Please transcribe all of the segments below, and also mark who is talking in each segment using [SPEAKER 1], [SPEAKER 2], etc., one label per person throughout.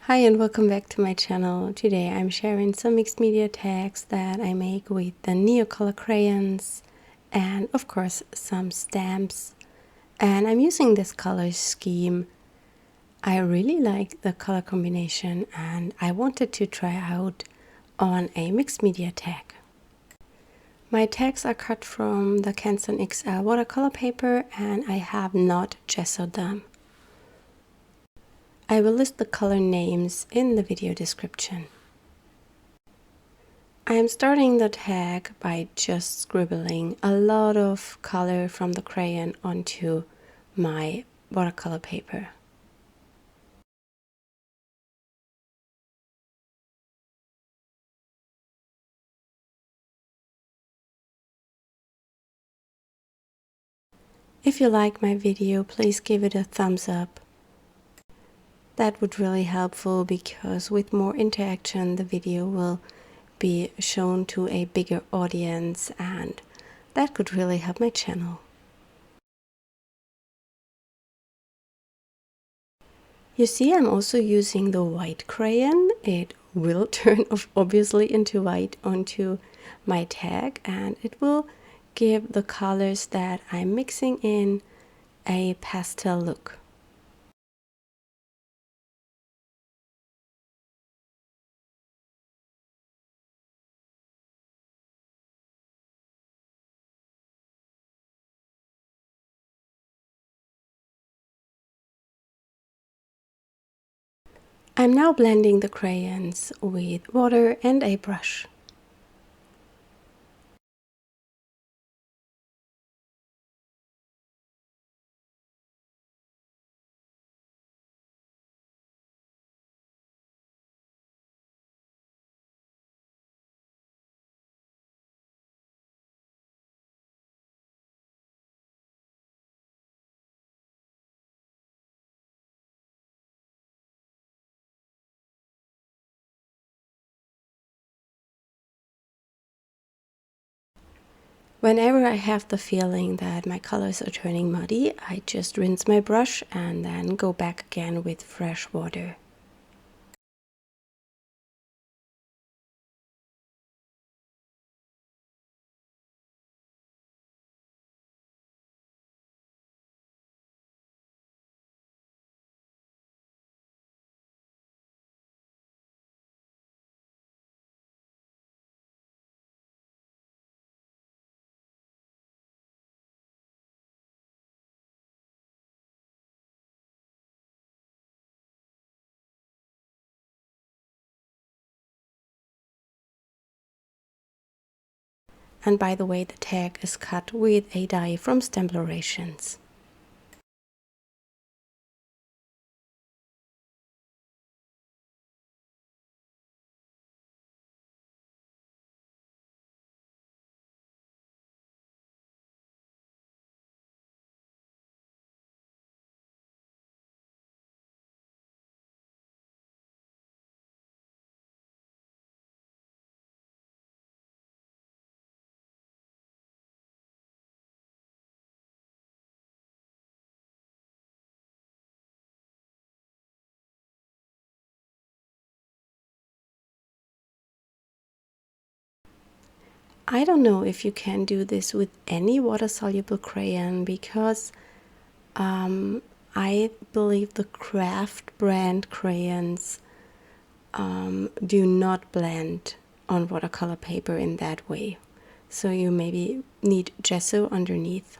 [SPEAKER 1] Hi and welcome back to my channel. Today I'm sharing some mixed media tags that I make with the Neocolor crayons and of course some stamps. And I'm using this color scheme. I really like the color combination and I wanted to try out on a mixed media tag. My tags are cut from the StazOn XL watercolor paper and I have not gessoed them. I will list the color names in the video description. I am starting the tag by just scribbling a lot of color from the crayon onto my watercolor paper. If you like my video, please give it a thumbs up. That would really helpful because with more interaction the video will be shown to a bigger audience and that could really help my channel. You see, I'm also using the white crayon. It will turn obviously into white onto my tag and it will give the colors that I'm mixing in a pastel look. I'm now blending the crayons with water and a brush. Whenever I have the feeling that my colors are turning muddy, I just rinse my brush and then go back again with fresh water. And by the way, the tag is cut with a die from Stamplorations. I don't know if you can do this with any water-soluble crayon because I believe the craft brand crayons do not blend on watercolor paper in that way. So you maybe need gesso underneath.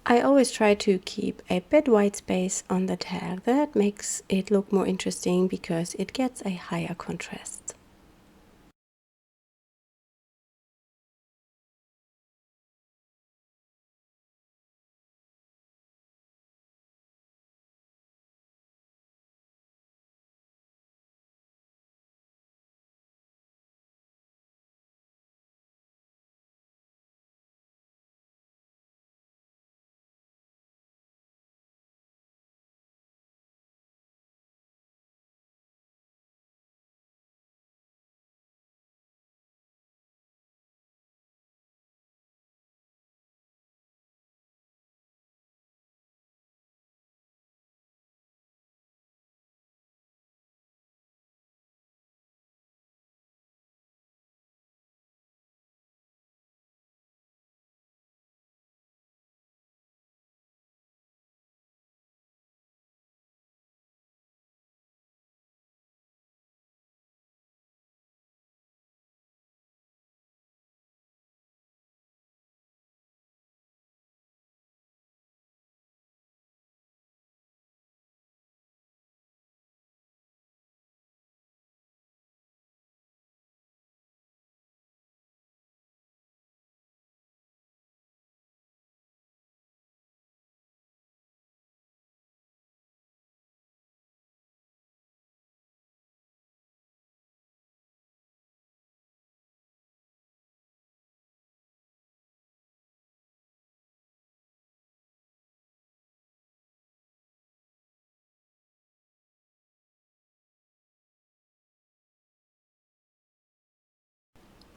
[SPEAKER 1] I always try to keep a bit white space on the tag. That makes it look more interesting because it gets a higher contrast.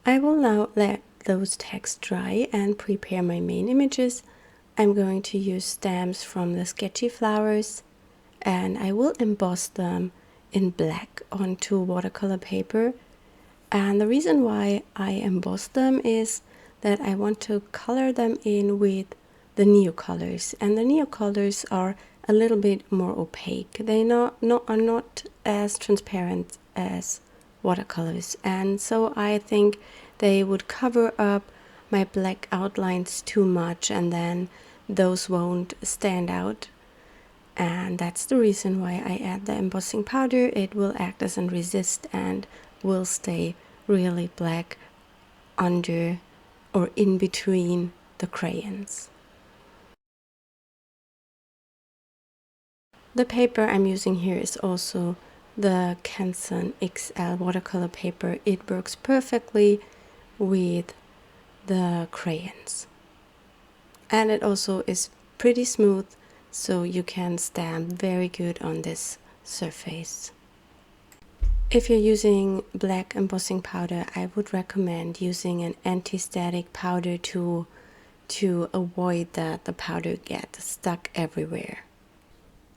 [SPEAKER 1] I will now let those texts dry and prepare my main images. I'm going to use stamps from the Sketchy Flowers, and I will emboss them in black onto watercolor paper. And the reason why I emboss them is that I want to color them in with the Neocolors, and the Neocolors are a little bit more opaque. They are not as transparent as watercolors, and so I think they would cover up my black outlines too much, and then those won't stand out. And that's the reason why I add the embossing powder. It will act as a resist and will stay really black under or in between the crayons. The paper I'm using here is also the Canson XL watercolor paper. It works perfectly with the crayons. And it also is pretty smooth, so you can stamp very good on this surface. If you're using black embossing powder, I would recommend using an anti-static powder to avoid that the powder gets stuck everywhere.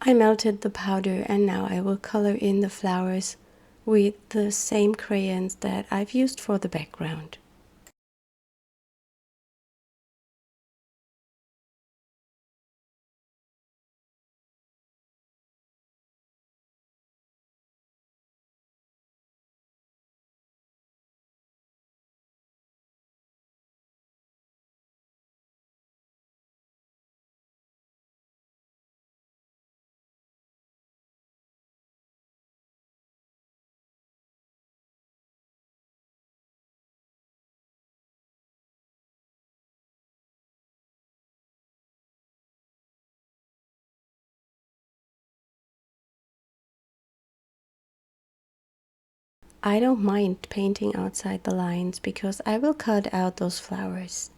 [SPEAKER 1] I melted the powder and now I will color in the flowers with the same crayons that I've used for the background. I don't mind painting outside the lines because I will cut out those flowers.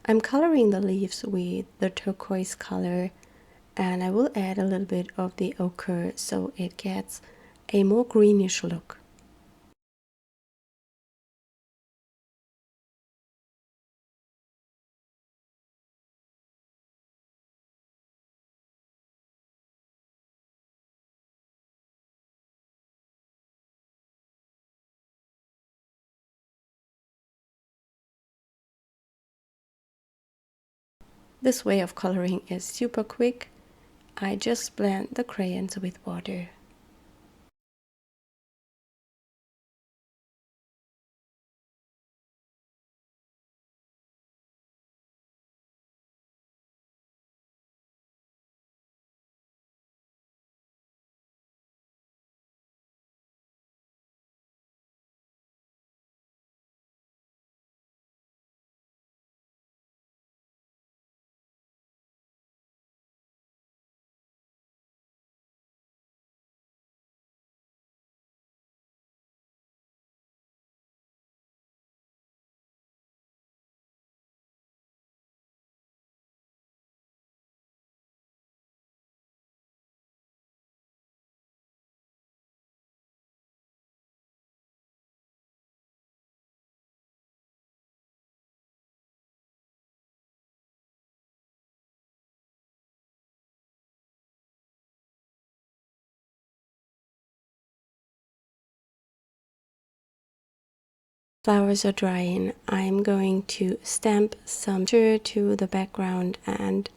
[SPEAKER 1] I'm coloring the leaves with the turquoise color, and I will add a little bit of the ochre so it gets a more greenish look. This way of coloring is super quick. I just blend the crayons with water. Flowers are drying. I'm going to stamp some to the background, and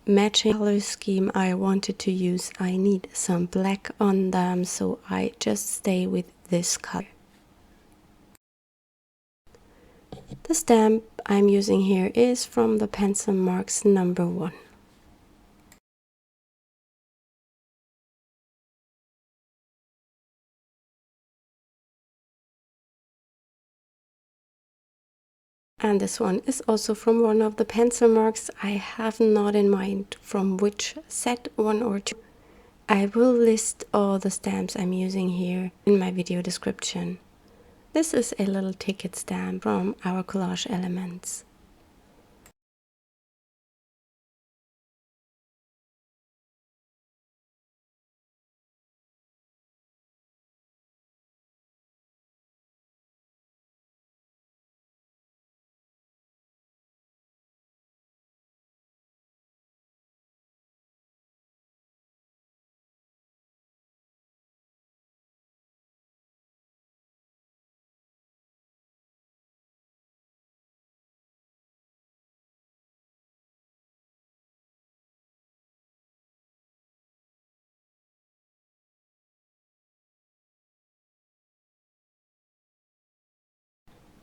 [SPEAKER 1] matching color scheme I wanted to use, I need some black on them, so I just stay with this color. The stamp I'm using here is from the Pencil Marks number 1. And this one is also from one of the Pencil Marks. I have not in mind from which set, 1 or 2. I will list all the stamps I'm using here in my video description. This is a little ticket stamp from our collage elements.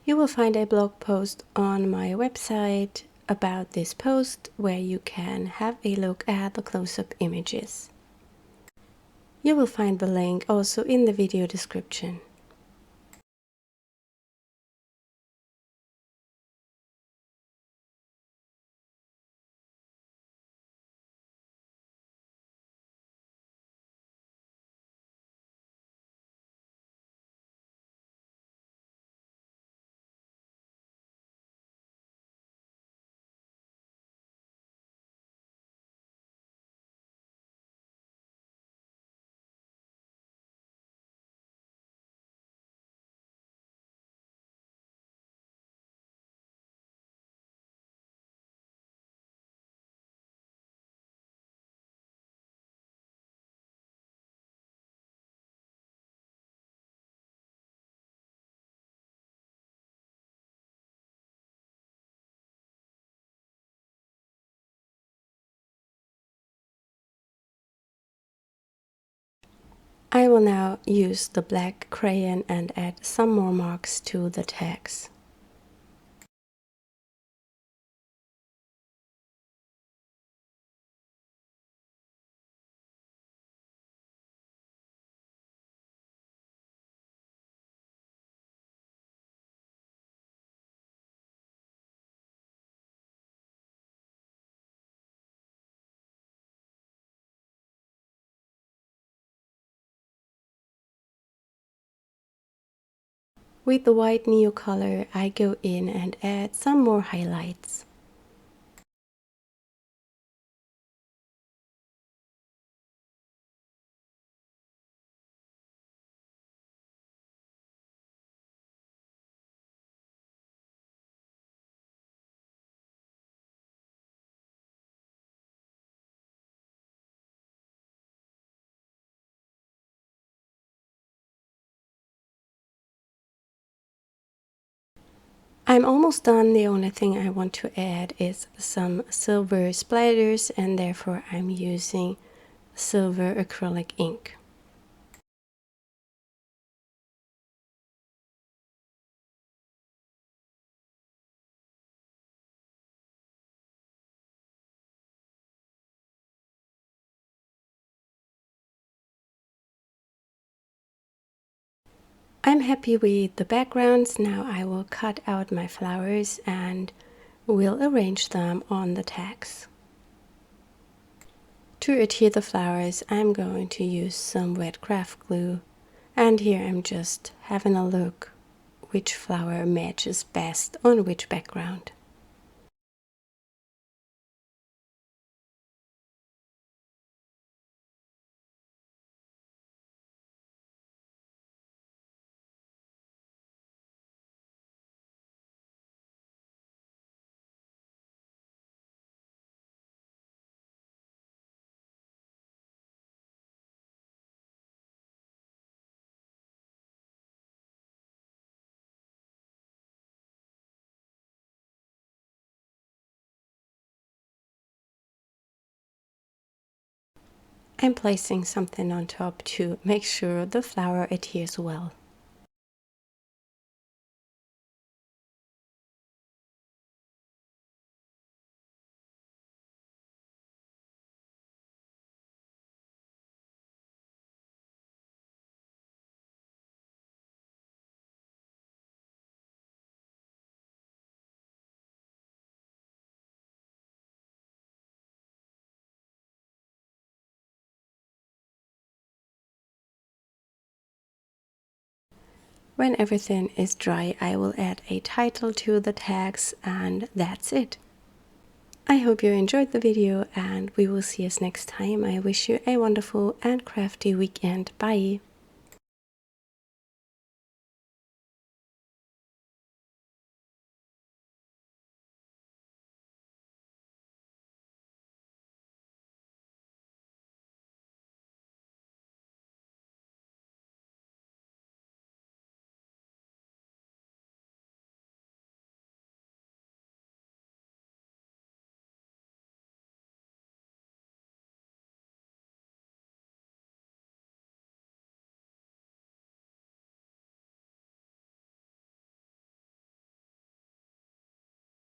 [SPEAKER 1] You will find a blog post on my website about this post where you can have a look at the close-up images. You will find the link also in the video description. I will now use the black crayon and add some more marks to the tags. With the white Neocolor, I go in and add some more highlights. I'm almost done. The only thing I want to add is some silver splatters, and therefore I'm using silver acrylic ink. I'm happy with the backgrounds. Now I will cut out my flowers and will arrange them on the tags. To adhere the flowers, I'm going to use some wet craft glue, and here I'm just having a look which flower matches best on which background. I'm placing something on top to make sure the flower adheres well. When everything is dry, I will add a title to the tags, and that's it. I hope you enjoyed the video, and we will see us next time. I wish you a wonderful and crafty weekend. Bye!